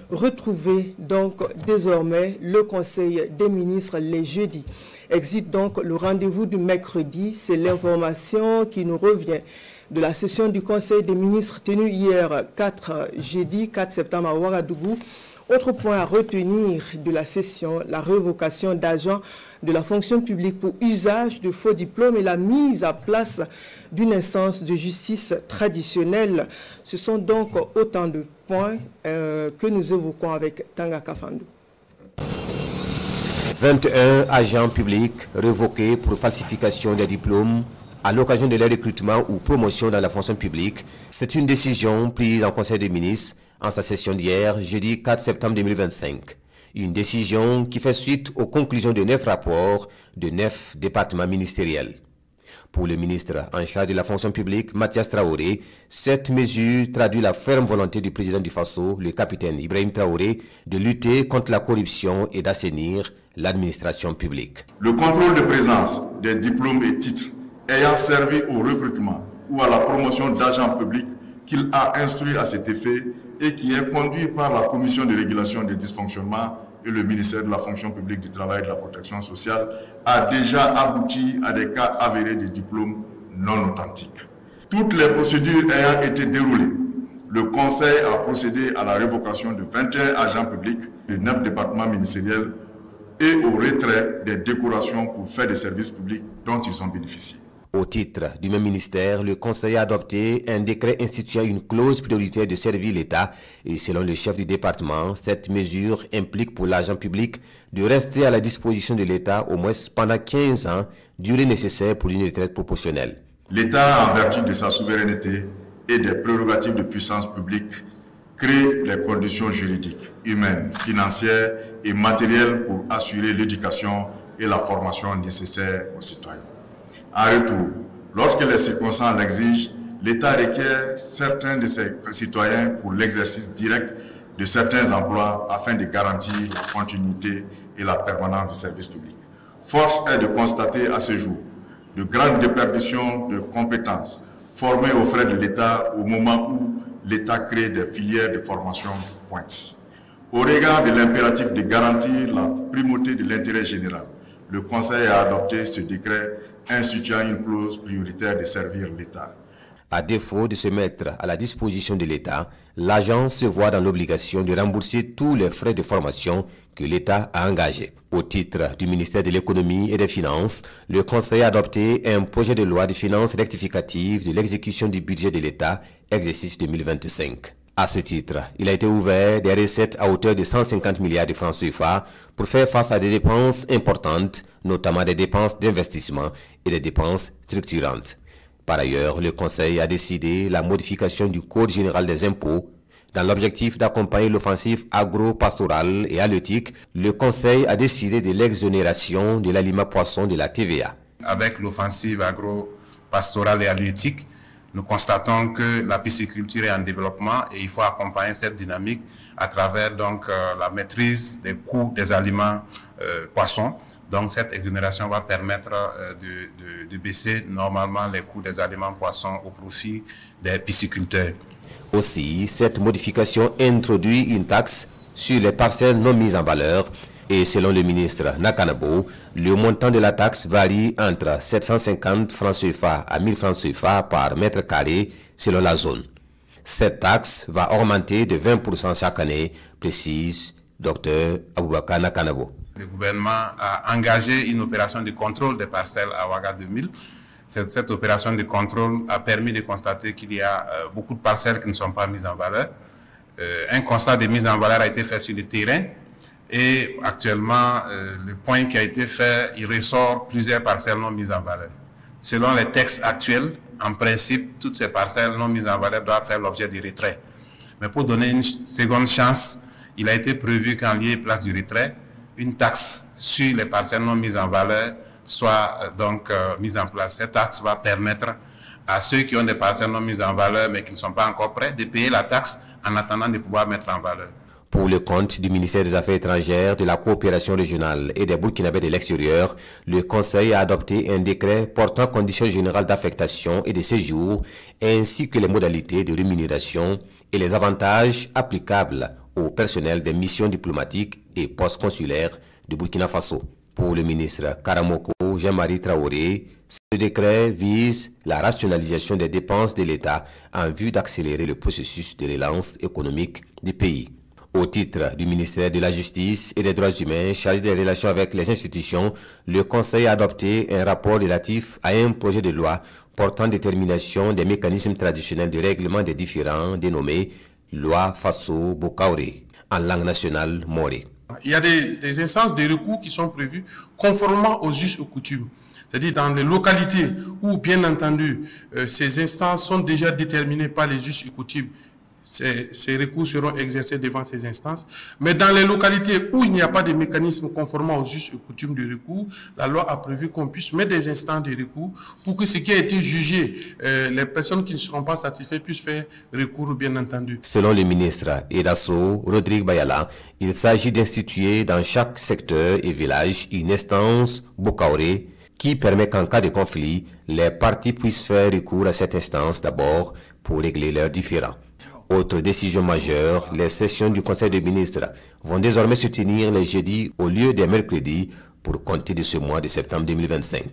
Retrouvez donc désormais le Conseil des ministres les jeudis. Exit donc le rendez-vous du mercredi. C'est l'information qui nous revient de la session du Conseil des ministres tenue hier jeudi 4 septembre à Ouagadougou. Autre point à retenir de la session, la révocation d'agents de la fonction publique pour usage de faux diplômes et la mise à place d'une instance de justice traditionnelle. Ce sont donc autant de points que nous évoquons avec Tanga Kafando. 21 agents publics révoqués pour falsification des diplômes à l'occasion de leur recrutement ou promotion dans la fonction publique. C'est une décision prise en Conseil des ministres en sa session d'hier, jeudi 4 septembre 2025. Une décision qui fait suite aux conclusions de 9 rapports de 9 départements ministériels. Pour le ministre en charge de la fonction publique, Mathias Traoré, cette mesure traduit la ferme volonté du président du Faso, le capitaine Ibrahim Traoré, de lutter contre la corruption et d'assainir l'administration publique. Le contrôle de présence des diplômes et titres ayant servi au recrutement ou à la promotion d'agents publics qu'il a instruit à cet effet et qui est conduit par la Commission de régulation des dysfonctionnements et le ministère de la fonction publique du travail et de la protection sociale a déjà abouti à des cas avérés de diplômes non authentiques. Toutes les procédures ayant été déroulées, le Conseil a procédé à la révocation de 21 agents publics de 9 départements ministériels et au retrait des décorations pour faire des services publics dont ils ont bénéficié. Au titre du même ministère, le Conseil a adopté un décret instituant une clause prioritaire de servir l'État et selon le chef du département, cette mesure implique pour l'agent public de rester à la disposition de l'État au moins pendant 15 ans, durée nécessaire pour une retraite proportionnelle. L'État, en vertu de sa souveraineté et des prérogatives de puissance publique, crée les conditions juridiques, humaines, financières et matérielles pour assurer l'éducation et la formation nécessaires aux citoyens. En retour, lorsque les circonstances l'exigent, l'État requiert certains de ses citoyens pour l'exercice direct de certains emplois afin de garantir la continuité et la permanence du service public. Force est de constater à ce jour de grandes déperditions de compétences formées aux frais de l'État au moment où l'État crée des filières de formation pointe. Au regard de l'impératif de garantir la primauté de l'intérêt général, le Conseil a adopté ce décret instituant une clause prioritaire de servir l'État. À défaut de se mettre à la disposition de l'État, l'agent se voit dans l'obligation de rembourser tous les frais de formation que l'État a engagés. Au titre du ministère de l'Économie et des Finances, le Conseil a adopté un projet de loi de finances rectificative de l'exécution du budget de l'État, exercice 2025. À ce titre, il a été ouvert des recettes à hauteur de 150 milliards de francs CFA pour faire face à des dépenses importantes, notamment des dépenses d'investissement et des dépenses structurantes. Par ailleurs, le Conseil a décidé la modification du Code général des impôts. Dans l'objectif d'accompagner l'offensive agro-pastorale et halieutique, le Conseil a décidé de l'exonération de l'aliment poisson de la TVA. Avec l'offensive agro-pastorale et halieutique, nous constatons que la pisciculture est en développement et il faut accompagner cette dynamique à travers donc la maîtrise des coûts des aliments poissons. Donc cette exonération va permettre de baisser normalement les coûts des aliments poissons au profit des pisciculteurs. Aussi, cette modification introduit une taxe sur les parcelles non mises en valeur et selon le ministre Nakanabo, le montant de la taxe varie entre 750 francs CFA à 1000 francs CFA par mètre carré selon la zone. Cette taxe va augmenter de 20% chaque année, précise Dr Aboubakar Nakanabo. Le gouvernement a engagé une opération de contrôle des parcelles à Ouaga 2000. Cette opération de contrôle a permis de constater qu'il y a beaucoup de parcelles qui ne sont pas mises en valeur. Un constat de mise en valeur a été fait sur le terrain. Et actuellement, le point qui a été fait, il ressort plusieurs parcelles non mises en valeur. Selon les textes actuels, en principe, toutes ces parcelles non mises en valeur doivent faire l'objet du retrait. Mais pour donner une seconde chance, il a été prévu qu'en lieu et place du retrait, une taxe sur les parcelles non mises en valeur soit donc mise en place. Cette taxe va permettre à ceux qui ont des parcelles non mises en valeur mais qui ne sont pas encore prêts de payer la taxe en attendant de pouvoir mettre en valeur. Pour le compte du ministère des Affaires étrangères, de la coopération régionale et des Burkinabés de l'extérieur, le Conseil a adopté un décret portant conditions générales d'affectation et de séjour, ainsi que les modalités de rémunération et les avantages applicables au personnel des missions diplomatiques et post-consulaires de Burkina Faso. Pour le ministre Karamoko Jean-Marie Traoré, ce décret vise la rationalisation des dépenses de l'État en vue d'accélérer le processus de relance économique du pays. Au titre du ministère de la Justice et des Droits humains chargé des relations avec les institutions, le Conseil a adopté un rapport relatif à un projet de loi portant détermination des mécanismes traditionnels de règlement des différends dénommé Loi Faso-Bokaoré, en langue nationale Moré. Il y a des instances de recours qui sont prévues conformément aux us et coutumes. C'est-à-dire dans les localités où, bien entendu, ces instances sont déjà déterminées par les us et coutumes, ces recours seront exercés devant ces instances. Mais dans les localités où il n'y a pas de mécanisme conformément aux us et coutumes de recours, la loi a prévu qu'on puisse mettre des instances de recours pour que ce qui a été jugé, les personnes qui ne seront pas satisfaites puissent faire recours, bien entendu. Selon le ministre Edasso Rodrigue Bayala, il s'agit d'instituer dans chaque secteur et village une instance Bokaoré qui permet qu'en cas de conflit, les parties puissent faire recours à cette instance d'abord pour régler leurs différends. Autre décision majeure, les sessions du Conseil des ministres vont désormais se tenir les jeudis au lieu des mercredis pour compter de ce mois de septembre 2025.